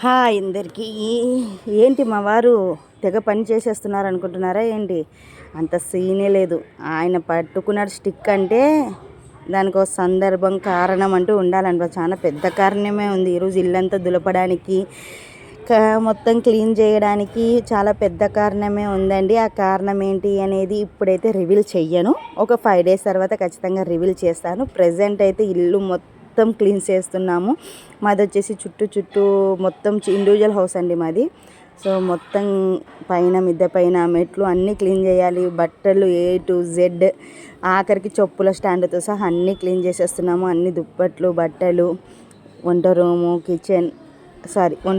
Hi అందరికీ. ఏంటి మా వారు తెగ పని చేసేస్తున్నారు అనుకుంటున్నారా ఏంటి? అంత సీనే లేదు. ఆయన పట్టుకున్నాడు స్టిక్ అంటే దానికి ఒక సందర్భం కారణం అంటూ ఉండాలన్నమాట. చాలా పెద్ద కారణమే ఉంది. ఈరోజు ఇల్లంతా దులపడానికి మొత్తం క్లీన్ చేయడానికి చాలా పెద్ద కారణమే ఉందండి. ఆ కారణం ఏంటి అనేది ఇప్పుడైతే రివీల్ చెయ్యను. ఒక 5 days తర్వాత ఖచ్చితంగా రివీల్ చేస్తాను. ప్రజెంట్ అయితే ఇల్లు మొత్తం క్లీన్ చేస్తున్నాము. మాది వచ్చేసి చుట్టూ మొత్తం ఇండివిజువల్ హౌస్ అండి మాది. సో మొత్తం పైన మిద్దె పైన మెట్లు అన్నీ క్లీన్ చేయాలి. బట్టలు A to Z ఆఖరికి చెప్పుల స్టాండ్తో సహా అన్నీ క్లీన్ చేసేస్తున్నాము. అన్ని దుప్పట్లు, బట్టలు, వంట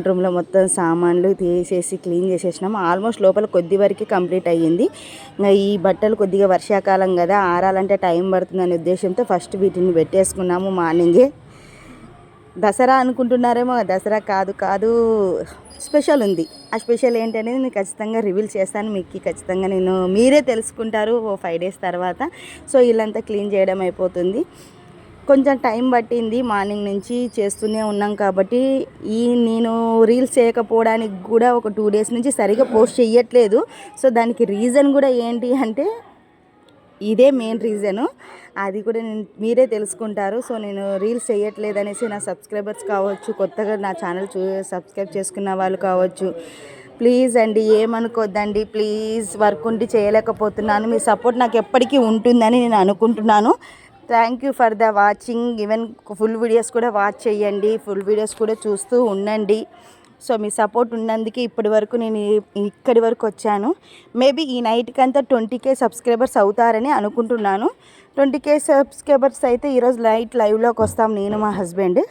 రూమ్లో మొత్తం సామాన్లు తీసేసి క్లీన్ చేసేసినాము. ఆల్మోస్ట్ లోపల కొద్ది వరకు కంప్లీట్ అయ్యింది. ఇంకా ఈ బట్టలు కొద్దిగా వర్షాకాలం కదా, ఆరాలంటే టైం పడుతుందనే ఉద్దేశంతో ఫస్ట్ వీటిని పెట్టేసుకున్నాము మార్నింగే. దసరా అనుకుంటున్నారేమో, దసరా కాదు స్పెషల్ ఉంది. ఆ స్పెషల్ ఏంటనేది నేను ఖచ్చితంగా రివీల్ చేస్తాను మీకు. ఖచ్చితంగా మీరే తెలుసుకుంటారు ఓ 5 days తర్వాత. సో ఇల్లంతా క్లీన్ చేయడం అయిపోతుంది. కొంచెం టైం పట్టింది, మార్నింగ్ నుంచి చేస్తూనే ఉన్నాం కాబట్టి. నేను రీల్స్ చేయకపోవడానికి కూడా ఒక 2 days నుంచి సరిగా పోస్ట్ చేయట్లేదు. సో దానికి రీజన్ కూడా ఏంటి అంటే ఇదే మెయిన్ రీజను. అది కూడా మీరే తెలుసుకుంటారు. సో నేను రీల్స్ చేయట్లేదు అనేసి నా సబ్స్క్రైబర్స్ కావచ్చు, కొత్తగా నా ఛానల్ సబ్స్క్రైబ్ చేసుకున్న వాళ్ళు కావచ్చు, ప్లీజ్ అండి ఏమనుకోద్దండి. ప్లీజ్ వర్క్ ఉండి చేయలేకపోతున్నాను. మీ సపోర్ట్ నాకు ఎప్పటికీ ఉంటుందని నేను అనుకుంటున్నాను. Thank you for the watching. Even full videos కూడా వాచ్ చేయండి, ఫుల్ వీడియోస్ కూడా చూస్తూ ఉండండి. సో మీ సపోర్ట్ ఉన్నందుకే ఇప్పటి వరకు నేను ఇక్కడి వరకు వచ్చాను. మేబీ ఈ నైట్కి అంతా 20K సబ్స్క్రైబర్స్ అవుతారని అనుకుంటున్నాను. 20K సబ్స్క్రైబర్స్ అయితే ఈరోజు నైట్ లైవ్లోకి వస్తాం నేను మా హస్బెండ్.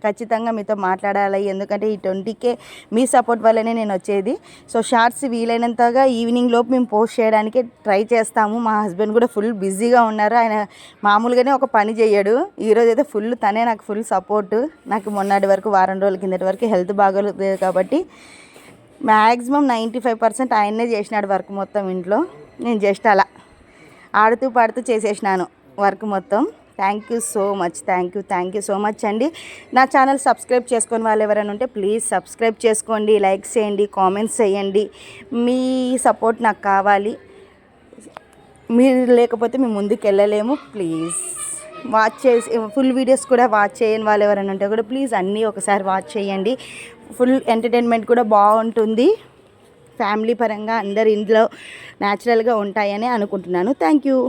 ఖచ్చితంగా మీతో మాట్లాడాలి, ఎందుకంటే ఈ 20K మీ సపోర్ట్ వల్లనే నేను వచ్చేది. సో షార్ట్స్ వీలైనంతగా ఈవినింగ్ లోపు మేము పోస్ట్ చేయడానికి ట్రై చేస్తాము. మా హస్బెండ్ కూడా ఫుల్ బిజీగా ఉన్నారు. ఆయన మామూలుగానే ఒక పని చేయడు. ఈరోజు అయితే తనే నాకు ఫుల్ సపోర్ట్. నాకు మొన్నటి వరకు, వారం రోజుల కిందటి వరకు హెల్త్ బాగోలేదు కాబట్టి మ్యాక్సిమం 95% ఆయన్నే చేసినాడు వర్క్ మొత్తం ఇంట్లో. నేను జస్ట్ అలా ఆడుతూ పాడుతూ చేసేసినాను వర్క్ మొత్తం. థ్యాంక్ యూ సో మచ్ అండి. నా ఛానల్ సబ్స్క్రైబ్ చేసుకొని వాళ్ళు ఎవరైనా ఉంటే ప్లీజ్ సబ్స్క్రైబ్ చేసుకోండి, లైక్ చేయండి, కామెంట్స్ చేయండి. మీ సపోర్ట్ నాకు కావాలి. మీరు లేకపోతే మేము ముందుకు వెళ్ళలేము. ప్లీజ్ వాచ్ చేసి ఫుల్ వీడియోస్ కూడా వాచ్ చేయని వాళ్ళు ఎవరైనా ఉంటే కూడా ప్లీజ్ అన్నీ ఒకసారి వాచ్ చేయండి. ఫుల్ ఎంటర్టైన్మెంట్ కూడా బాగుంటుంది. ఫ్యామిలీ పరంగా అందరి ఇంట్లో న్యాచురల్గా ఉంటాయని అనుకుంటున్నాను. Thank you.